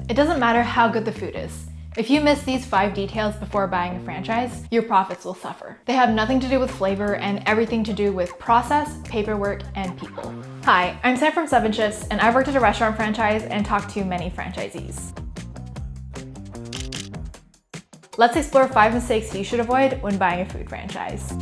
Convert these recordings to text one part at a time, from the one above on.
It doesn't matter how good the food is. If you miss these 5 details before buying a franchise, your profits will suffer. They have nothing to do with flavor and everything to do with process, paperwork, and people. Hi, I'm Sam from 7 Shifts, and I've worked at a restaurant franchise and talked to many franchisees. Let's explore 5 mistakes you should avoid when buying a food franchise.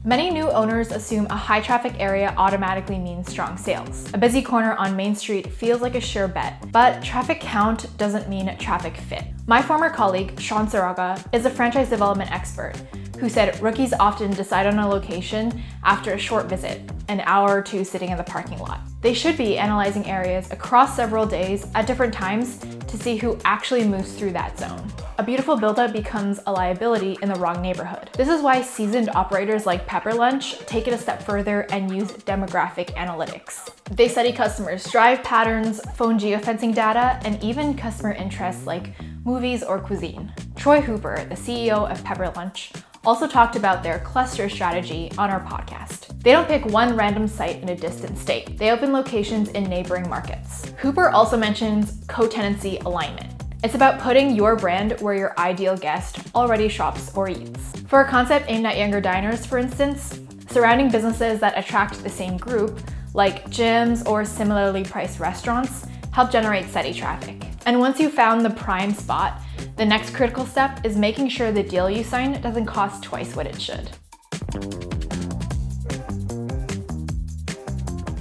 Many new owners assume a high traffic area automatically means strong sales. A busy corner on Main Street feels like a sure bet, but traffic count doesn't mean traffic fit. My former colleague, Sean Saraga, is a franchise development expert who said rookies often decide on a location after a short visit, an hour or 2 sitting in the parking lot. They should be analyzing areas across several days at different times to see who actually moves through that zone. A beautiful buildup becomes a liability in the wrong neighborhood. This is why seasoned operators like Pepper Lunch take it a step further and use demographic analytics. They study customers' drive patterns, phone geofencing data, and even customer interests like movies or cuisine. Troy Hooper, the CEO of Pepper Lunch, also talked about their cluster strategy on our podcast. They don't pick one random site in a distant state. They open locations in neighboring markets. Hooper also mentions co-tenancy alignment. It's about putting your brand where your ideal guest already shops or eats. For a concept aimed at younger diners, for instance, surrounding businesses that attract the same group, like gyms or similarly priced restaurants, help generate steady traffic. And once you've found the prime spot, the next critical step is making sure the deal you sign doesn't cost twice what it should.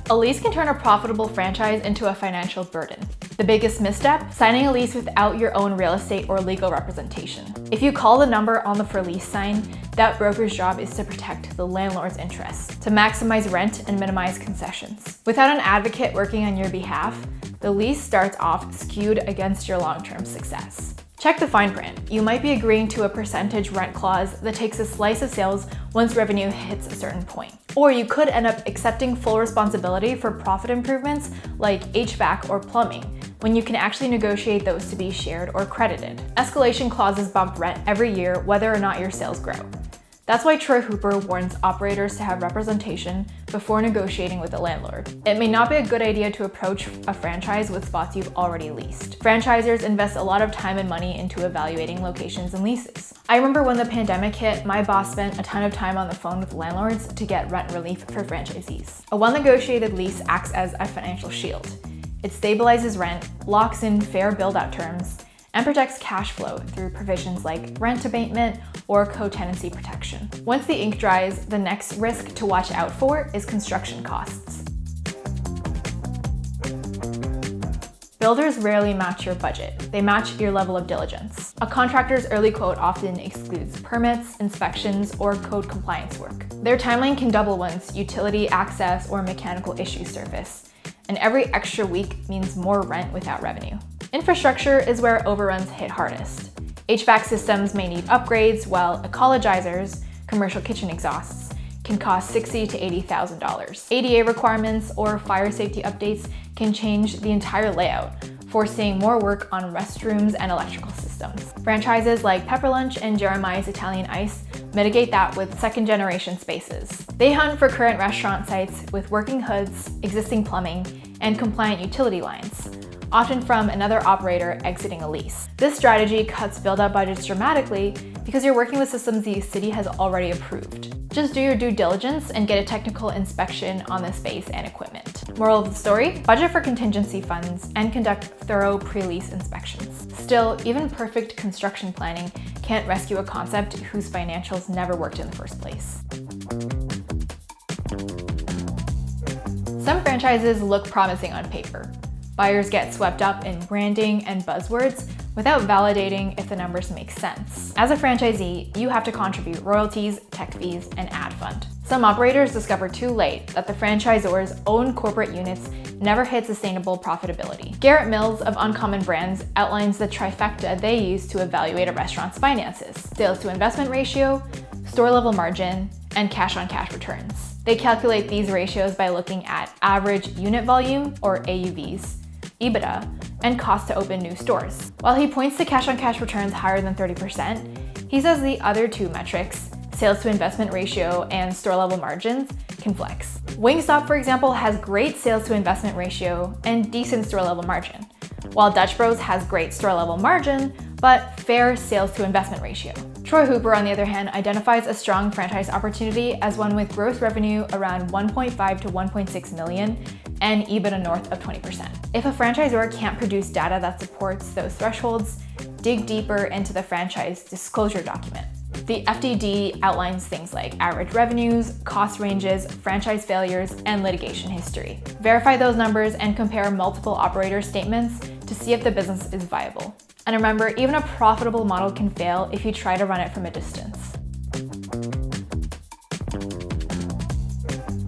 A lease can turn a profitable franchise into a financial burden. The biggest misstep? Signing a lease without your own real estate or legal representation. If you call the number on the for lease sign, that broker's job is to protect the landlord's interests, to maximize rent and minimize concessions. Without an advocate working on your behalf, the lease starts off skewed against your long-term success. Check the fine print. You might be agreeing to a percentage rent clause that takes a slice of sales once revenue hits a certain point. Or you could end up accepting full responsibility for profit improvements like HVAC or plumbing, when you can actually negotiate those to be shared or credited. Escalation clauses bump rent every year whether or not your sales grow. That's why Troy Hooper warns operators to have representation before negotiating with the landlord. It may not be a good idea to approach a franchise with spots you've already leased. Franchisors invest a lot of time and money into evaluating locations and leases. I remember when the pandemic hit, my boss spent a ton of time on the phone with landlords to get rent relief for franchisees. A well-negotiated lease acts as a financial shield. It stabilizes rent, locks in fair build-out terms, and protects cash flow through provisions like rent abatement or co-tenancy protection. Once the ink dries, the next risk to watch out for is construction costs. Builders rarely match your budget. They match your level of diligence. A contractor's early quote often excludes permits, inspections, or code compliance work. Their timeline can double once utility access or mechanical issues surface, and every extra week means more rent without revenue. Infrastructure is where overruns hit hardest. HVAC systems may need upgrades, while ecologizers, commercial kitchen exhausts, can cost $60,000 to $80,000. ADA requirements or fire safety updates can change the entire layout, forcing more work on restrooms and electrical systems. Franchises like Pepper Lunch and Jeremiah's Italian Ice mitigate that with second-generation spaces. They hunt for current restaurant sites with working hoods, existing plumbing, and compliant utility lines, often from another operator exiting a lease. This strategy cuts build-out budgets dramatically because you're working with systems the city has already approved. Just do your due diligence and get a technical inspection on the space and equipment. Moral of the story, budget for contingency funds and conduct thorough pre-lease inspections. Still, even perfect construction planning can't rescue a concept whose financials never worked in the first place. Some franchises look promising on paper. Buyers get swept up in branding and buzzwords without validating if the numbers make sense. As a franchisee, you have to contribute royalties, tech fees, and ad fund. Some operators discover too late that the franchisor's own corporate units never hit sustainable profitability. Garrett Mills of Uncommon Brands outlines the trifecta they use to evaluate a restaurant's finances: sales to investment ratio, store level margin, and cash-on-cash returns. They calculate these ratios by looking at average unit volume, or AUVs, EBITDA, and cost to open new stores. While he points to cash-on-cash returns higher than 30%, he says the other two metrics, sales to investment ratio and store level margins, can flex. Wingstop, for example, has great sales to investment ratio and decent store level margin, while Dutch Bros has great store level margin, but fair sales to investment ratio. Troy Hooper, on the other hand, identifies a strong franchise opportunity as one with gross revenue around 1.5 to 1.6 million and EBITDA north of 20%. If a franchisor can't produce data that supports those thresholds, dig deeper into the franchise disclosure document. The FDD outlines things like average revenues, cost ranges, franchise failures, and litigation history. Verify those numbers and compare multiple operator statements to see if the business is viable. And remember, even a profitable model can fail if you try to run it from a distance.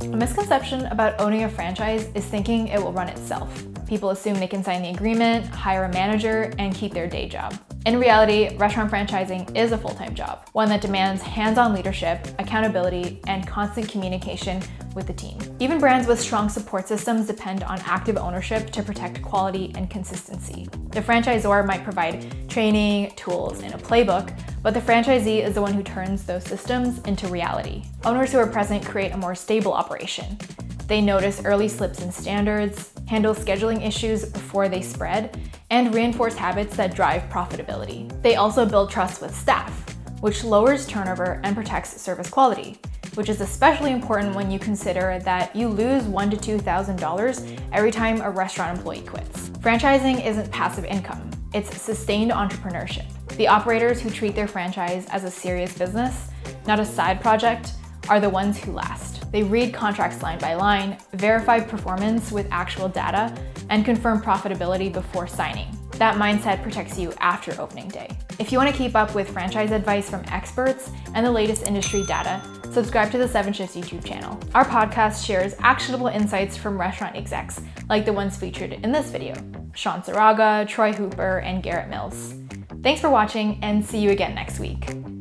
A misconception about owning a franchise is thinking it will run itself. People assume they can sign the agreement, hire a manager, and keep their day job. In reality, restaurant franchising is a full-time job, one that demands hands-on leadership, accountability, and constant communication with the team. Even brands with strong support systems depend on active ownership to protect quality and consistency. The franchisor might provide training, tools, and a playbook, but the franchisee is the one who turns those systems into reality. Owners who are present create a more stable operation. They notice early slips in standards, handle scheduling issues before they spread, and reinforce habits that drive profitability. They also build trust with staff, which lowers turnover and protects service quality, which is especially important when you consider that you lose $1,000 to $2,000 every time a restaurant employee quits. Franchising isn't passive income, it's sustained entrepreneurship. The operators who treat their franchise as a serious business, not a side project, are the ones who last. They read contracts line by line, verify performance with actual data, and confirm profitability before signing. That mindset protects you after opening day. If you want to keep up with franchise advice from experts and the latest industry data, subscribe to the 7 Shifts YouTube channel. Our podcast shares actionable insights from restaurant execs, like the ones featured in this video: Sean Saraga, Troy Hooper, and Garrett Mills. Thanks for watching, and see you again next week.